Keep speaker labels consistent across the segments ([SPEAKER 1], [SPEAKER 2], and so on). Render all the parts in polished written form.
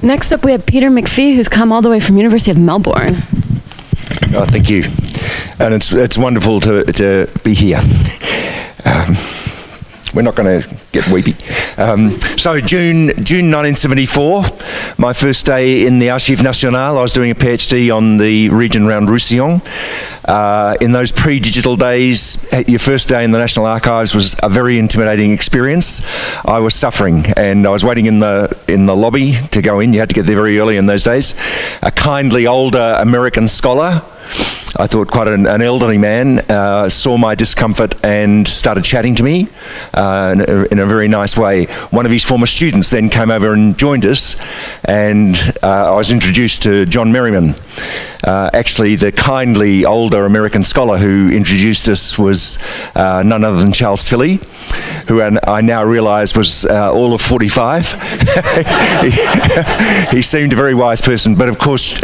[SPEAKER 1] Next up, we have Peter McPhee, who's come all the way from University of Melbourne.
[SPEAKER 2] Oh, thank you. And it's wonderful to be here. We're not going to get weepy. So June 1974, my first day in the Archives Nationales. I was doing a PhD on the region around Roussillon. In those pre-digital days, your first day in the National Archives was a very intimidating experience. I was suffering, and I was waiting in the lobby to go in. You had to get there very early in those days. A kindly older American scholar, I thought quite an elderly man, saw my discomfort and started chatting to me in a very nice way. One of his former students then came over and joined us, and I was introduced to John Merriman. Actually, the kindly older American scholar who introduced us was none other than Charles Tilley, who I now realise was all of 45. He seemed a very wise person, but of course,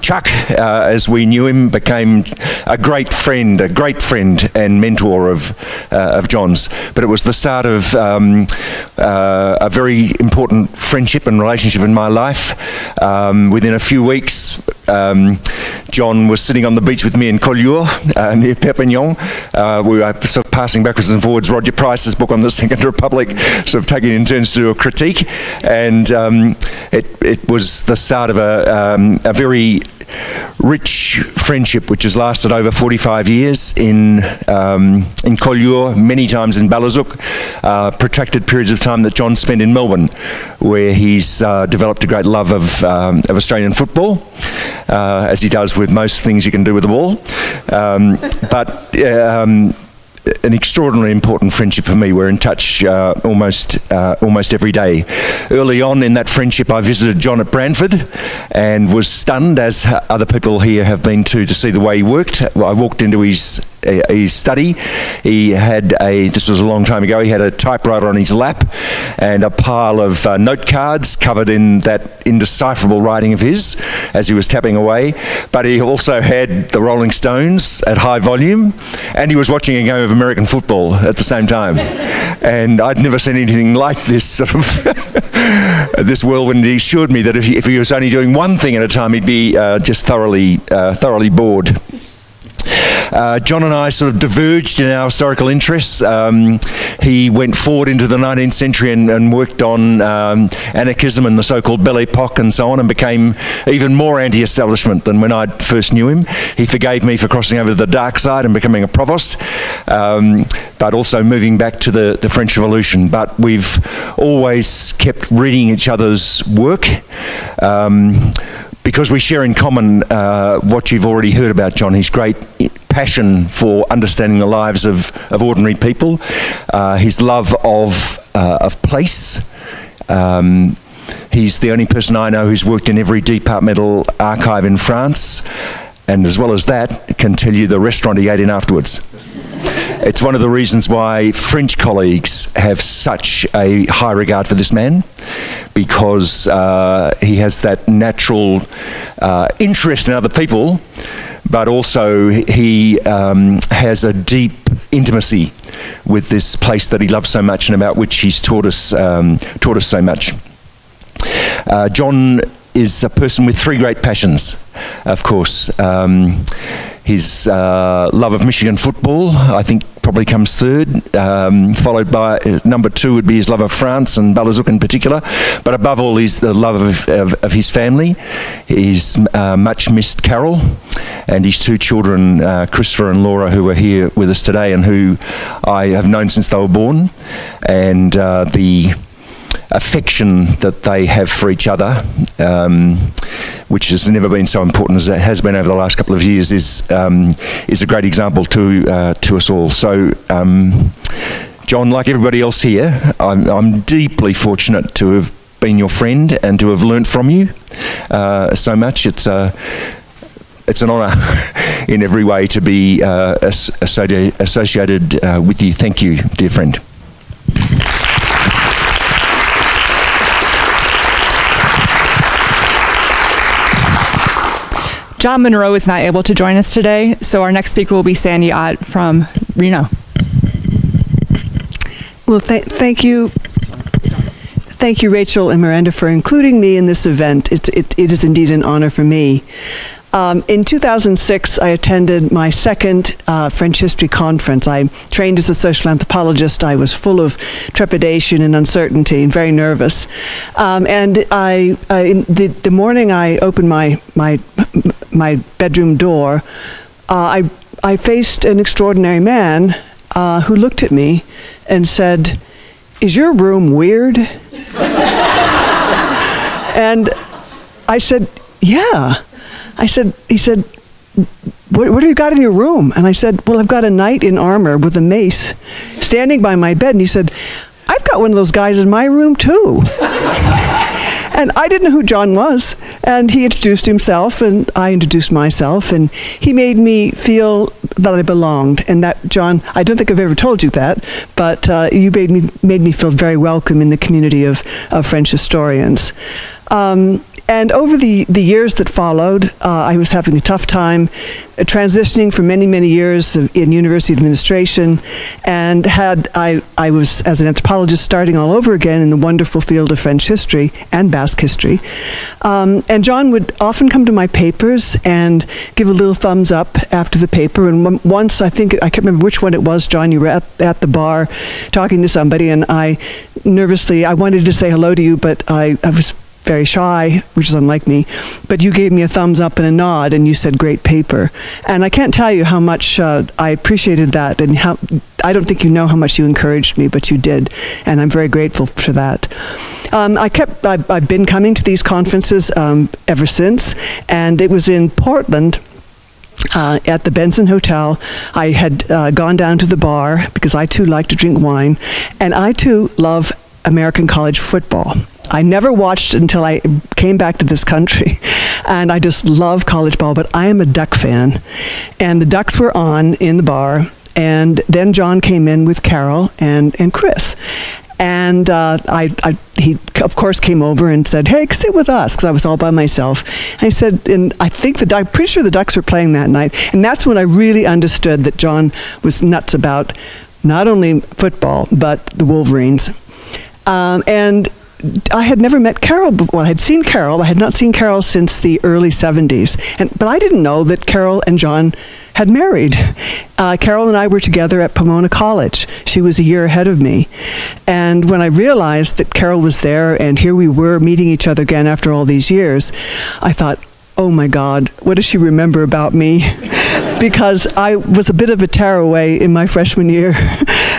[SPEAKER 2] Chuck, as we knew him, became a great friend and mentor of John's. But it was the start of a very important friendship and relationship in my life. Within a few weeks, John was sitting on the beach with me in Collioure, near Perpignan. We were sort of passing backwards and forwards Roger Price's book on the Second Republic, sort of taking in turns to do a critique. And it was the start of a very rich friendship which has lasted over 45 years in Collioure, many times in Balazouk, protracted periods of time that John spent in Melbourne, where he's developed a great love of Australian football, as he does with most things you can do with the ball. But an extraordinarily important friendship for me. We're in touch almost every day. Early on in that friendship, I visited John at Brantford and was stunned, as other people here have been too, to see the way he worked. I walked into his study. He had this was a long time ago, he had a typewriter on his lap and a pile of note cards covered in that indecipherable writing of his as he was tapping away. But he also had the Rolling Stones at high volume, and he was watching a game of American football at the same time. And I'd never seen anything like this sort of this whirlwind. He assured me that if he was only doing one thing at a time, he'd be just thoroughly bored. John and I sort of diverged in our historical interests. He went forward into the 19th century and worked on anarchism and the so-called Belle Epoque and so on, and became even more anti-establishment than when I first knew him. He forgave me for crossing over to the dark side and becoming a provost, but also moving back to the French Revolution. But we've always kept reading each other's work, because we share in common what you've already heard about John, his great passion for understanding the lives of ordinary people, his love of place. He's the only person I know who's worked in every departmental archive in France, and as well as that, can tell you the restaurant he ate in afterwards. It's one of the reasons why French colleagues have such a high regard for this man, because he has that natural interest in other people, but also he has a deep intimacy with this place that he loves so much and about which he's taught us so much. John is a person with three great passions, of course. His love of Michigan football, I think, probably comes third, followed by number two would be his love of France and Balazouk in particular, but above all is the love of his family, his much missed Carol, and his two children, Christopher and Laura, who are here with us today and who I have known since they were born, and the affection that they have for each other, which has never been so important as it has been over the last couple of years, is a great example to us all. So, John, like everybody else here, I'm deeply fortunate to have been your friend and to have learnt from you so much. It's an honour in every way to be associated with you. Thank you, dear friend.
[SPEAKER 3] John Monroe is not able to join us today, so our next speaker will be Sandy Ott from Reno.
[SPEAKER 4] Well, thank you. Thank you, Rachel and Miranda, for including me in this event. It is indeed an honor for me. In 2006, I attended my second French history conference. I trained as a social anthropologist. I was full of trepidation and uncertainty and very nervous. And the morning I opened my bedroom door, I faced an extraordinary man who looked at me and said, "Is your room weird?" And I said, "Yeah." He said, what do you got in your room? And I said, "Well, I've got a knight in armor with a mace standing by my bed." And he said, "I've got one of those guys in my room too." And I didn't know who John was. And he introduced himself, and I introduced myself, and he made me feel that I belonged. And that, John, I don't think I've ever told you that, but you made me feel very welcome in the community of French historians. And over the years that followed, I was having a tough time transitioning for many, many years in university administration, and I was, as an anthropologist, starting all over again in the wonderful field of French history and Basque history. And John would often come to my papers and give a little thumbs up after the paper. And once, I can't remember which one it was, John, you were at the bar talking to somebody, and I wanted to say hello to you, but I was very shy, which is unlike me, but you gave me a thumbs up and a nod, and you said, "Great paper." And I can't tell you how much I appreciated that, and I don't think you know how much you encouraged me, but you did, and I'm very grateful for that. I've been coming to these conferences ever since, and it was in Portland, at the Benson Hotel. I had gone down to the bar, because I too like to drink wine, and I too love American college football. I never watched until I came back to this country, and I just love college ball, but I am a Duck fan. And the Ducks were on in the bar, and then John came in with Carol and Chris. And he, of course, came over and said, "Hey, sit with us," because I was all by myself. And I said, and I'm pretty sure the Ducks were playing that night. And that's when I really understood that John was nuts about not only football, but the Wolverines. And I had never met Carol before. I had seen Carol. I had not seen Carol since the early 70s. But I didn't know that Carol and John had married. Carol and I were together at Pomona College. She was a year ahead of me. And when I realized that Carol was there, and here we were meeting each other again after all these years, I thought, oh my God, what does she remember about me? Because I was a bit of a tearaway in my freshman year.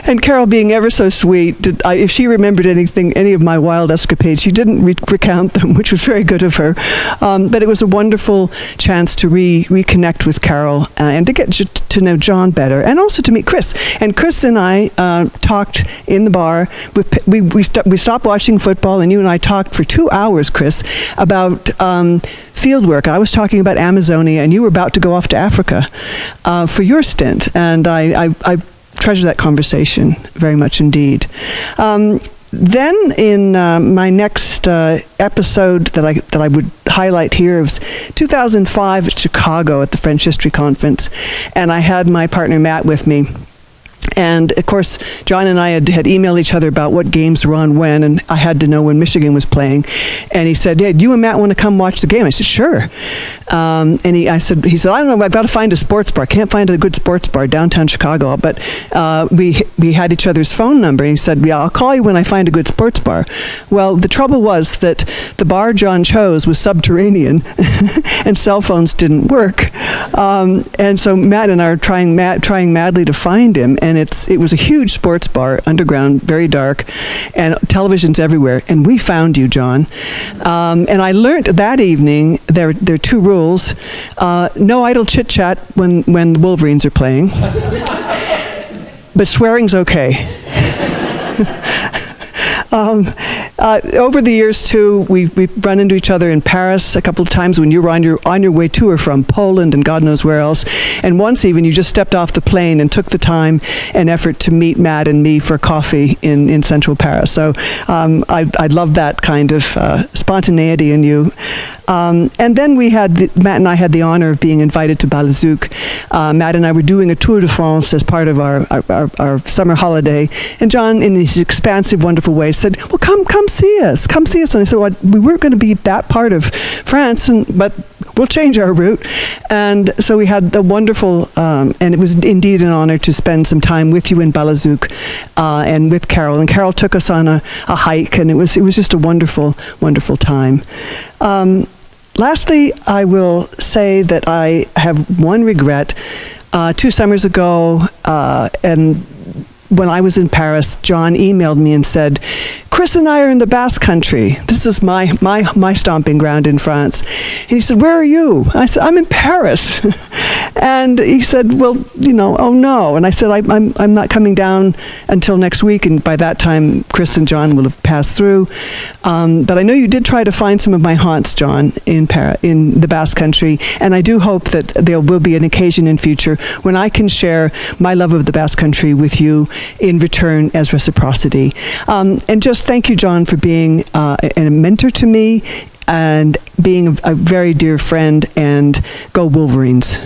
[SPEAKER 4] And Carol, being ever so sweet, if she remembered any of my wild escapades, she didn't recount them, which was very good of her. But it was a wonderful chance to reconnect with Carol and to get to know John better, and also to meet Chris. And Chris and I talked in the bar. We stopped watching football, and you and I talked for 2 hours, Chris, about field work. I was talking about Amazonia, and you were about to go off to Africa for your stint. And I treasure that conversation very much indeed. Then in my next episode that I would highlight here was 2005 at Chicago at the French History Conference, and I had my partner Matt with me. And of course, John and I had emailed each other about what games were on when, and I had to know when Michigan was playing. And he said, "Yeah, do you and Matt want to come watch the game?" I said, "Sure." And he said, "I don't know, I've got to find a sports bar. I can't find a good sports bar downtown Chicago." But we had each other's phone number, and he said, "Yeah, I'll call you when I find a good sports bar." Well, the trouble was that the bar John chose was subterranean, and cell phones didn't work. And so Matt and I are trying madly to find him, and it was a huge sports bar, underground, very dark, and televisions everywhere. And we found you, John. And I learned that evening there are 2 rules: no idle chit chat when the Wolverines are playing, but swearing's okay. Over the years, too, we've run into each other in Paris a couple of times when you were on your way to or from Poland and God knows where else. And once even, you just stepped off the plane and took the time and effort to meet Matt and me for coffee in central Paris. So I love that kind of spontaneity in you. And then Matt and I had the honor of being invited to Balazouk. Matt and I were doing a tour de France as part of our summer holiday. And John, in his expansive, wonderful way, said, "Well, come see us. Come see us. And I said, well, we weren't going to be that part of France, but we'll change our route. And so we had the wonderful, and it was indeed an honor to spend some time with you in Balazouk and with Carol. And Carol took us on a hike, and it was just a wonderful, wonderful time. Lastly, I will say that I have one regret. 2 summers ago, and when I was in Paris, John emailed me and said, Chris and I are in the Basque Country. This is my stomping ground in France. And he said, where are you? I said, I'm in Paris. And he said, well, oh no. And I said, I'm not coming down until next week. And by that time, Chris and John will have passed through. But I know you did try to find some of my haunts, John, in the Basque Country. And I do hope that there will be an occasion in future when I can share my love of the Basque Country with you in return as reciprocity. And just thank you, John, for being a mentor to me and being a very dear friend, and go Wolverines.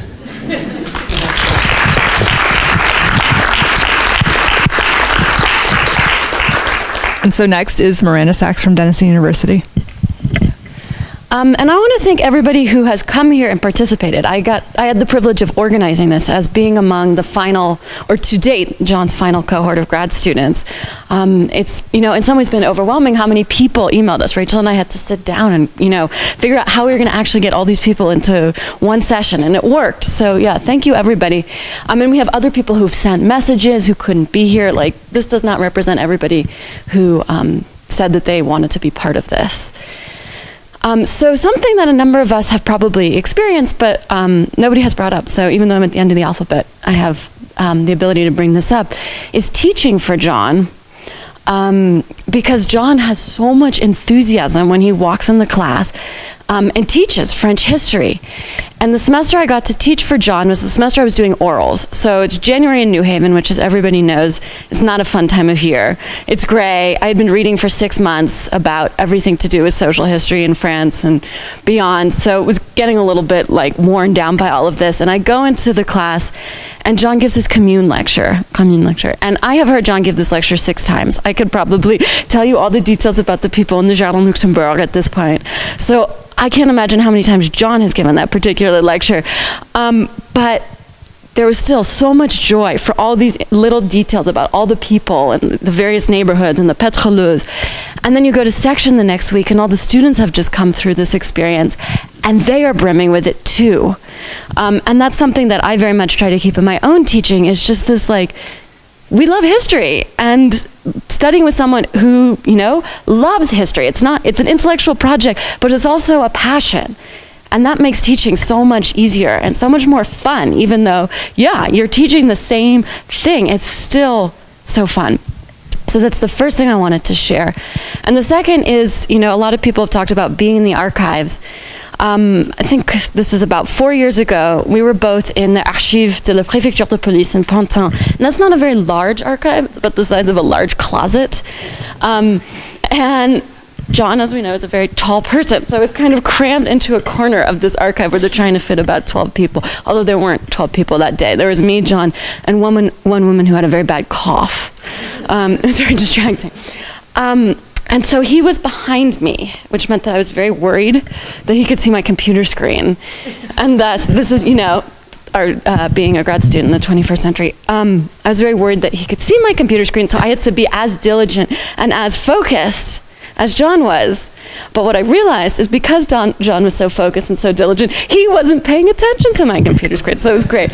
[SPEAKER 3] And so next is Miranda Sacks from Denison University.
[SPEAKER 1] And I want to thank everybody who has come here and participated. I had the privilege of organizing this as being among the final, or to date, John's final cohort of grad students. It's, in some ways been overwhelming how many people emailed us. Rachel and I had to sit down and, figure out how we were going to actually get all these people into one session, and it worked. So yeah, thank you everybody. And we have other people who've sent messages who couldn't be here. Like, this does not represent everybody who said that they wanted to be part of this. So something that a number of us have probably experienced, but nobody has brought up, so even though I'm at the end of the alphabet, I have the ability to bring this up, is teaching for John. Because John has so much enthusiasm when he walks in the class and teaches French history. And the semester I got to teach for John was the semester I was doing orals. So it's January in New Haven, which, as everybody knows, is not a fun time of year. It's gray. I had been reading for 6 months about everything to do with social history in France and beyond. So it was getting a little bit worn down by all of this. And I go into the class, and John gives his commune lecture. And I have heard John give this lecture 6 times. I could probably tell you all the details about the people in the Jardin Luxembourg at this point. So I can't imagine how many times John has given that particular lecture. But there was still so much joy for all these little details about all the people and the various neighborhoods and the pétroleuses. And then you go to section the next week, and all the students have just come through this experience, and they are brimming with it too. And that's something that I very much try to keep in my own teaching, is just this we love history, and studying with someone who, loves history. It's an intellectual project, but it's also a passion. And that makes teaching so much easier and so much more fun, even though, yeah, you're teaching the same thing. It's still so fun. So that's the first thing I wanted to share. And the second is, a lot of people have talked about being in the archives. I think this is about 4 years ago. We were both in the Archives de la Préfecture de Police in Pantin. And that's not a very large archive. It's about the size of a large closet. And John, as we know, is a very tall person. So it's kind of crammed into a corner of this archive where they're trying to fit about 12 people. Although there weren't 12 people that day. There was me, John, and one woman who had a very bad cough. It was very distracting. And so he was behind me, which meant that I was very worried that he could see my computer screen. And thus, this is, being a grad student in the 21st century, I was very worried that he could see my computer screen, so I had to be as diligent and as focused as John was. But what I realized is because John was so focused and so diligent, he wasn't paying attention to my computer screen, so it was great.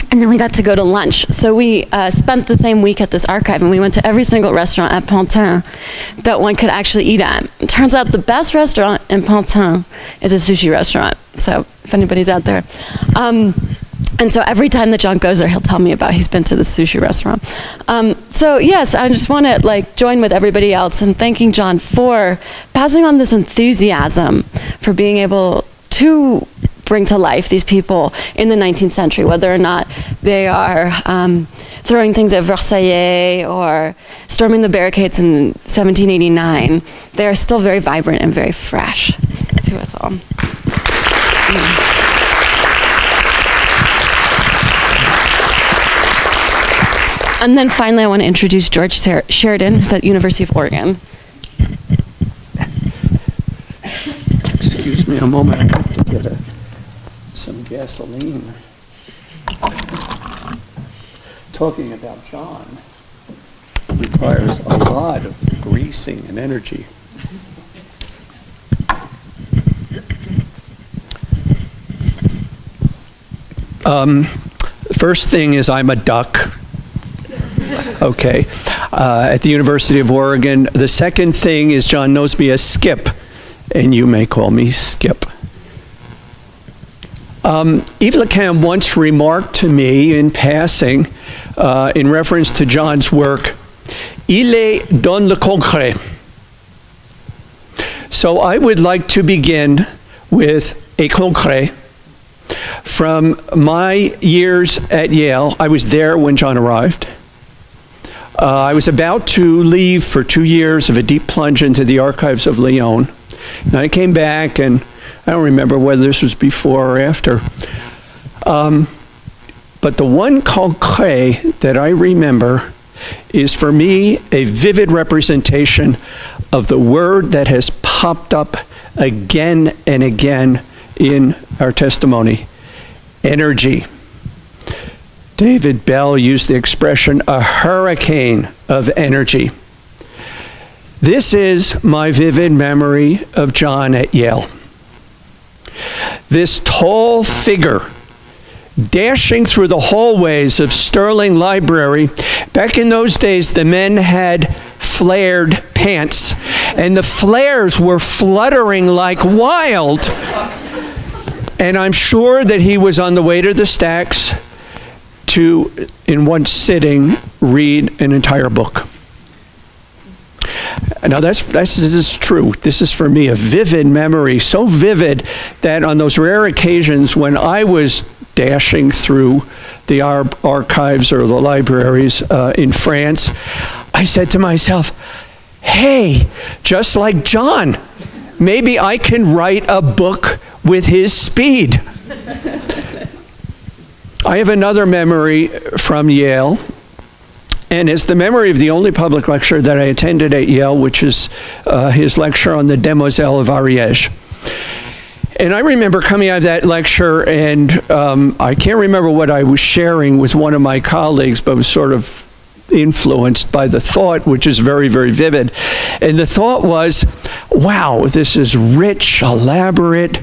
[SPEAKER 1] And then we got to go to lunch. So we spent the same week at this archive, and we went to every single restaurant at Pantin that one could actually eat at. It turns out the best restaurant in Pantin is a sushi restaurant, so if anybody's out there. And so every time that John goes there, he'll tell me about he's been to the sushi restaurant. So yes, I just want to join with everybody else in thanking John for passing on this enthusiasm for being able to bring to life these people in the 19th century, whether or not they are throwing things at Versailles or storming the barricades in 1789. They are still very vibrant and very fresh to us all. And then finally, I want to introduce George Sheridan, who's at University of Oregon.
[SPEAKER 5] Excuse me a moment, I have to get some gasoline. Talking about John requires a lot of greasing and energy. First thing is I'm a duck. Okay, at the University of Oregon. The second thing is John knows me as Skip, and you may call me Skip. Yves Lacan once remarked to me in passing, in reference to John's work, il est dans le concret. So I would like to begin with a concret from my years at Yale. I was there when John arrived. I was about to leave for 2 years of a deep plunge into the archives of Lyon. And I came back, and I don't remember whether this was before or after. But the one concret that I remember is, for me, a vivid representation of the word that has popped up again and again in our testimony: energy. David Bell used the expression, a hurricane of energy. This is my vivid memory of John at Yale. This tall figure dashing through the hallways of Sterling Library. Back in those days, the men had flared pants, and the flares were fluttering like wild. And I'm sure that he was on the way to the stacks to, in one sitting, read an entire book. Now this is true. This is, for me, a vivid memory, so vivid that on those rare occasions when I was dashing through the archives or the libraries in France, I said to myself, hey, just like John, maybe I can write a book with his speed. I have another memory from Yale, and it's the memory of the only public lecture that I attended at Yale, which is his lecture on the Demoiselle of Ariège. And I remember coming out of that lecture, and I can't remember what I was sharing with one of my colleagues, but was sort of influenced by the thought, which is very, very vivid. And the thought was, wow, this is rich, elaborate,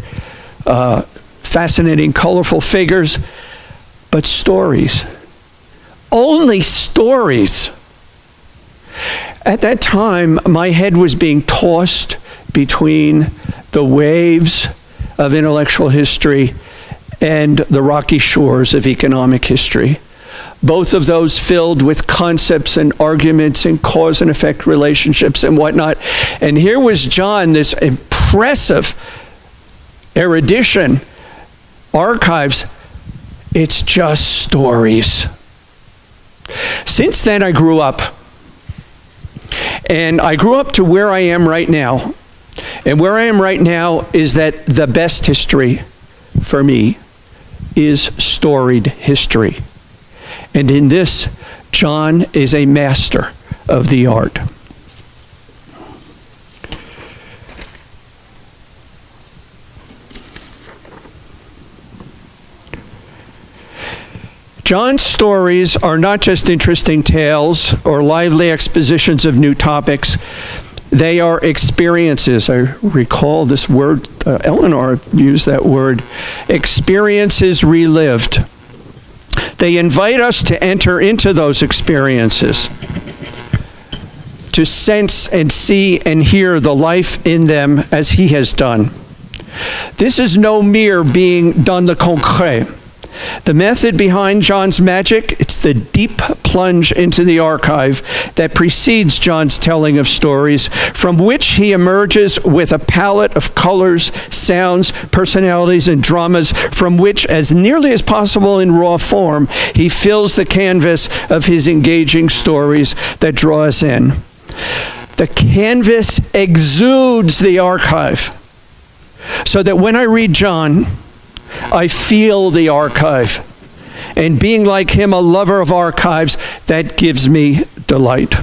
[SPEAKER 5] fascinating, colorful figures, but stories. Only stories. At that time, my head was being tossed between the waves of intellectual history and the rocky shores of economic history. Both of those filled with concepts and arguments and cause and effect relationships and whatnot. And here was John, this impressive erudition, archives. It's just stories. Since then, I grew up. And I grew up to where I am right now. And where I am right now is that the best history, for me, is storied history. And in this, John is a master of the art. John's stories are not just interesting tales or lively expositions of new topics. They are experiences. I recall this word, Eleanor used that word, experiences relived. They invite us to enter into those experiences, to sense and see and hear the life in them as he has done. This is no mere being dans le concret. The method behind John's magic, it's the deep plunge into the archive that precedes John's telling of stories, from which he emerges with a palette of colors, sounds, personalities, and dramas, from which, as nearly as possible in raw form, he fills the canvas of his engaging stories that draw us in. The canvas exudes the archive, so that when I read John, I feel the archive. And being like him, a lover of archives, that gives me delight.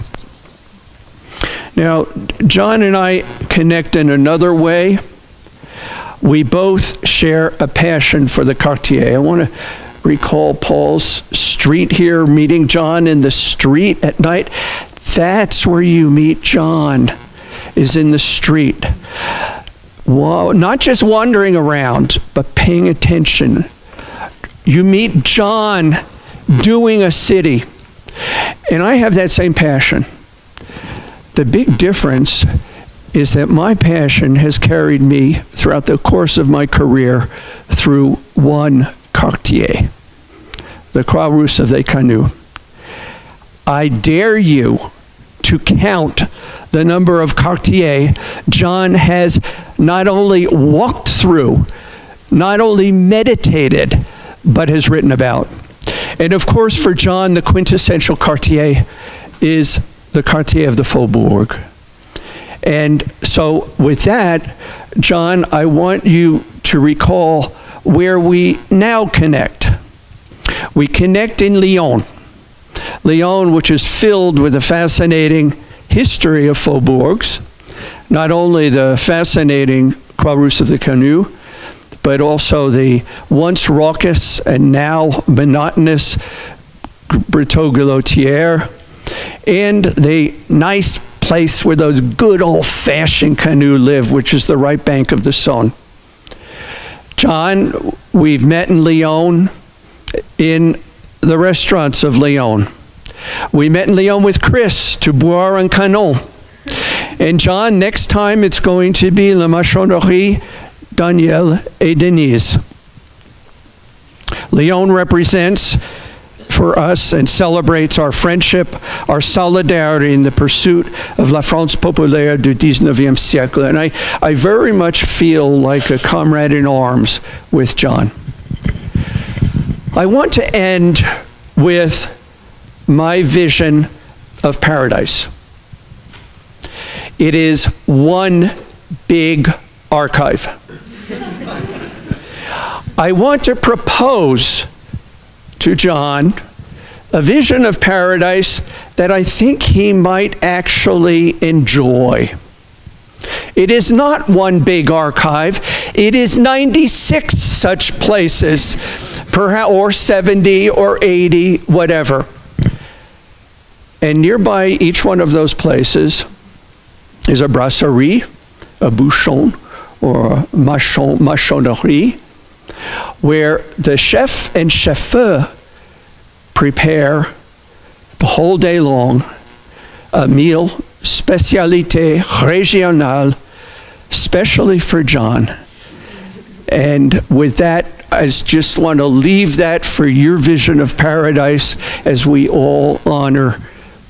[SPEAKER 5] Now, John and I connect in another way. we both share a passion for the quartier. I want to recall Paul's street here, meeting John in the street at night. That's where you meet John, is in the street. Wow, not just wandering around, but paying attention. You meet John doing a city. And I have that same passion. The big difference is that my passion has carried me throughout the course of my career through one quartier, the Croix-Rousse of the Canu. I dare you to count the number of quartiers John has not only walked through, not only meditated, but has written about. And of course, for John, the quintessential quartier is the quartier of the Faubourg. And so with that, John, I want you to recall where we now connect. We connect in Lyon. Lyon, which is filled with a fascinating history of faubourgs, not only the fascinating Croix-Rousse of the Canu, but also the once raucous and now monotonous Briteau-Guillotière, and the nice place where those good old-fashioned canoe live, which is the right bank of the Saône. John, we've met in Lyon, in the restaurants of Lyon. We met in Lyon with Chris to boire un canon. And John, next time it's going to be La Maçonnerie, Daniel et Denise. Lyon represents for us and celebrates our friendship, our solidarity in the pursuit of La France Populaire du 19e siècle. And I very much feel like a comrade in arms with John. I want to end with my vision of paradise. It is one big archive. I want to propose to John a vision of paradise that I think he might actually enjoy. It is not one big archive. It is 96 such places, perhaps, or 70 or 80, whatever. And nearby each one of those places is a brasserie, a bouchon, or a maçonnerie, where the chef and chauffeur prepare the whole day long a meal, spécialité régionale, specially for John. And with that, I just want to leave that for your vision of paradise as we all honor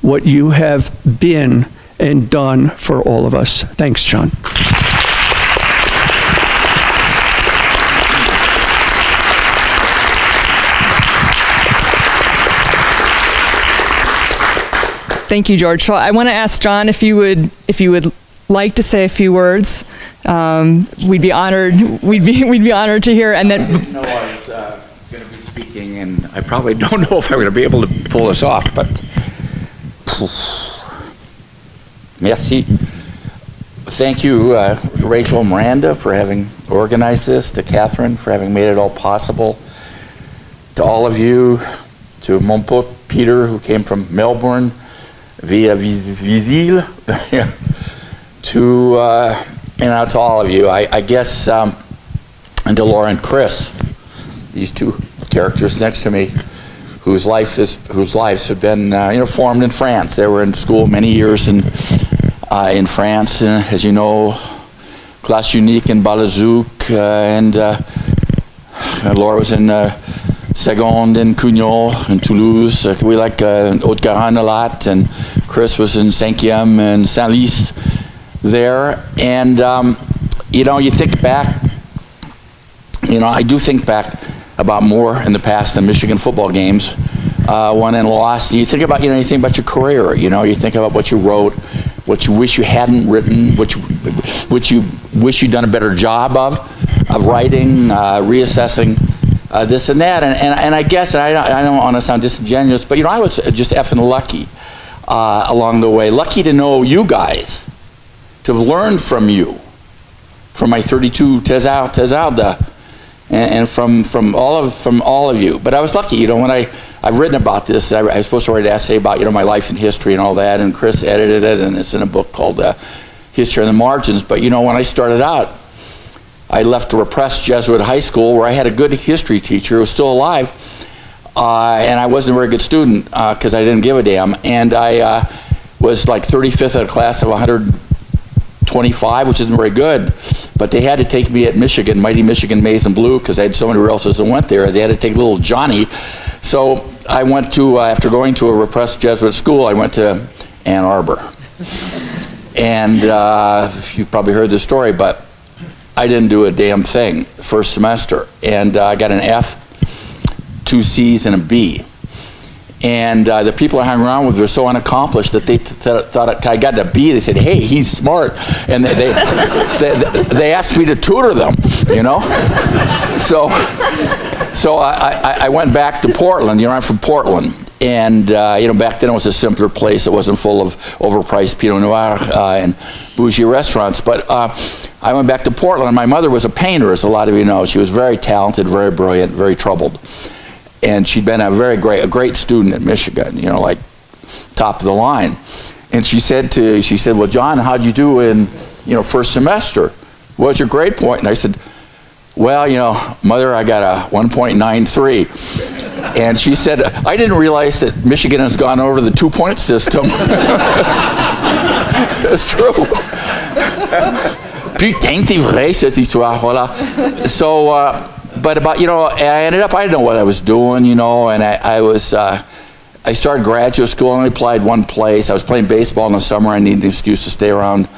[SPEAKER 5] what you have been and done for all of us. Thanks, John.
[SPEAKER 3] Thank you, George. So I want to ask John if you would like to say a few words. We'd be honored. We'd be honored to hear. And then
[SPEAKER 6] I didn't know I was going to be speaking, and I probably don't know if I'm going to be able to pull this off. But merci. Thank you, Rachel and Miranda, for having organized this. To Catherine for having made it all possible. To all of you, to mon pote Peter, who came from Melbourne via Visil, to all of you. I guess, and to Laura and Chris, these two characters next to me, whose lives have been formed in France. They were in school many years in France, and as you know, classe unique in Balazouk, and Laura was in Seconde in Cugnon in Toulouse. We like Haute-Garonne a lot, and Chris was in Cinquième and Saint-Lys there. And you think back, I do think back about more in the past than Michigan football games, won and lost. You think about, you think about your career, you think about what you wrote, what you wish you hadn't written, which you wish you'd done a better job of writing, reassessing this and that, and I guess, and I don't want to sound disingenuous, but I was just effing lucky along the way. Lucky to know you guys, to have learned from you from my 32 Tezalda, and from all of you. But I was lucky, you know, when I've written about this. I was supposed to write an essay about, you know, my life in history and all that, and Chris edited it, and it's in a book called History on the Margins. But you know, when I started out, I left a repressed Jesuit high school where I had a good history teacher who was still alive, and I wasn't a very good student because I didn't give a damn. And I was like 35th in a class of 125, which isn't very good. But they had to take me at Michigan, mighty Michigan Maize and Blue, because I had so many relatives that went there. They had to take little Johnny. So I went to, after going to a repressed Jesuit school, I went to Ann Arbor. And you've probably heard this story, but I didn't do a damn thing the first semester. And I got an F, 2 C's, and a B. And the people I hung around with were so unaccomplished that they thought I got a B. They said, "Hey, he's smart," and they asked me to tutor them, you know. So I went back to Portland. You know, I'm from Portland, and you know, back then it was a simpler place. It wasn't full of overpriced Pinot Noir and bougie restaurants. But I went back to Portland. My mother was a painter, as a lot of you know. She was very talented, very brilliant, very troubled. And she'd been a great student at Michigan, you know, like top of the line. And she said, "Well, John, how'd you do in, you know, first semester? What was your grade point?" And I said, "Well, you know, Mother, I got a 1.93. And she said, "I didn't realize that Michigan has gone over the 2-point system." It's true. Putain, c'est vrai, cette histoire, voilà. So, but about, you know, I didn't know what I was doing, you know, and I started graduate school and I applied one place. I was playing baseball in the summer. I needed an excuse to stay around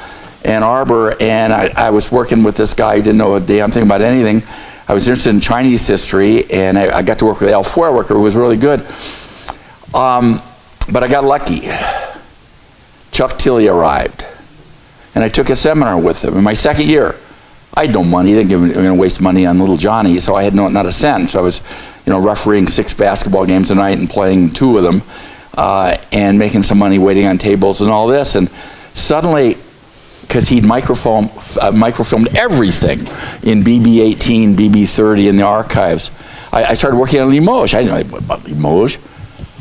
[SPEAKER 6] Ann Arbor, and I was working with this guy who didn't know a damn thing about anything. I was interested in Chinese history, and I got to work with Al Feuerwerker, who was really good. But I got lucky. Chuck Tilley arrived, and I took a seminar with him in my second year. I had no money. They didn't give me waste money on little Johnny, so I had not a cent. So I was, you know, refereeing 6 basketball games a night and playing 2 of them, and making some money waiting on tables and all this. And suddenly, because he'd microfilmed everything in BB-18, BB-30 in the archives, I started working on Limoges. I didn't know about Limoges.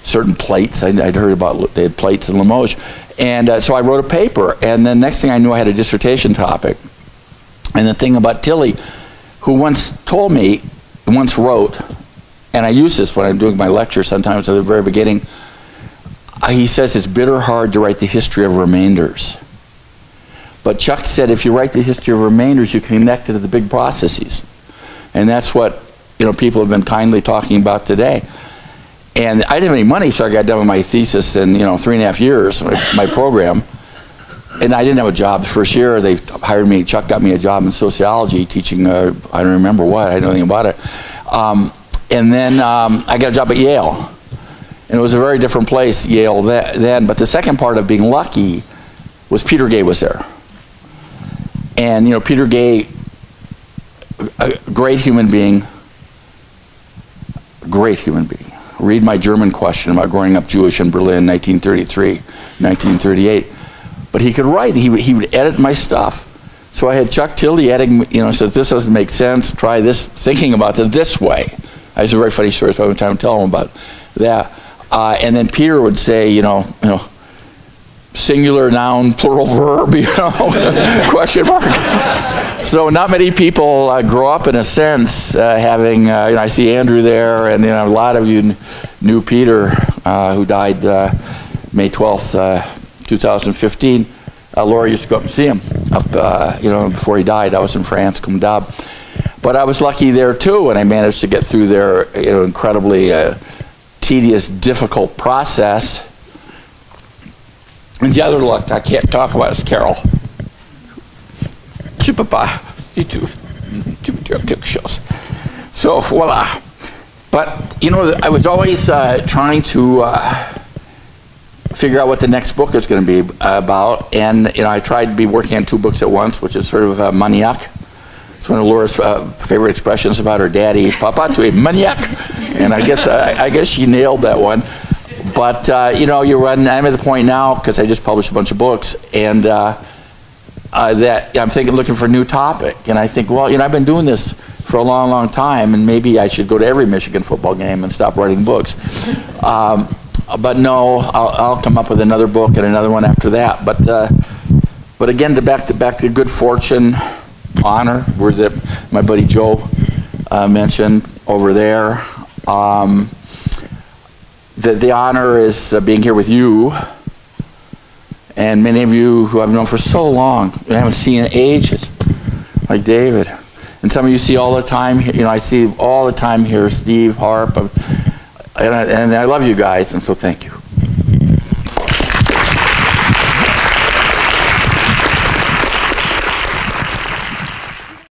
[SPEAKER 6] Certain plates, I'd heard about, they had plates in Limoges. And so I wrote a paper, and then next thing I knew, I had a dissertation topic. And the thing about Tilley, who once wrote, and I use this when I'm doing my lecture sometimes at the very beginning, he says it's bitter hard to write the history of remainders. But Chuck said if you write the history of remainders, you connect it to the big processes. And that's what, you know, people have been kindly talking about today. And I didn't have any money, so I got done with my thesis in, you know, 3.5 years, my program. And I didn't have a job the first year. They hired me. Chuck got me a job in sociology, teaching. I don't remember what. I don't know anything about it. And then I got a job at Yale, and it was a very different place, Yale then. But the second part of being lucky was Peter Gay was there, and you know, Peter Gay, a great human being. Great human being. Read my German question about growing up Jewish in Berlin, 1933, 1938. But he could write. He would edit my stuff. So I had Chuck Tilley editing, you know, says this doesn't make sense. Try this, thinking about it this way. I have a very funny story, so I have time to tell him about that. And then Peter would say, you know, singular noun, plural verb, you know, question mark. So not many people grow up in a sense having. You know, I see Andrew there, and you know, a lot of you knew Peter, who died May 12th. 2015, Laura used to go up and see him up, you know, before he died. I was in France, Cum Dab. But I was lucky there too, and I managed to get through their, you know, incredibly tedious, difficult process. And the other luck I can't talk about is Carol. So voila. But you know, I was always trying to figure out what the next book is going to be about, and you know, I tried to be working on 2 books at once, which is sort of maniac. It's one of Laura's favorite expressions about her daddy, Papa, to a maniac, and I guess she nailed that one. But you know, I'm at the point now because I just published a bunch of books, and that I'm thinking, looking for a new topic, and I think, well, I've been doing this for a long, long time, and maybe I should go to every Michigan football game and stop writing books. But no, I'll come up with another book and another one after that. But again, back to good fortune, honor, word that my buddy Joe mentioned over there. The honor is being here with you, and many of you who I've known for so long and I haven't seen in ages, like David. And some of you see all the time, I see all the time here, Steve, Harp, and I love you guys, and so thank you.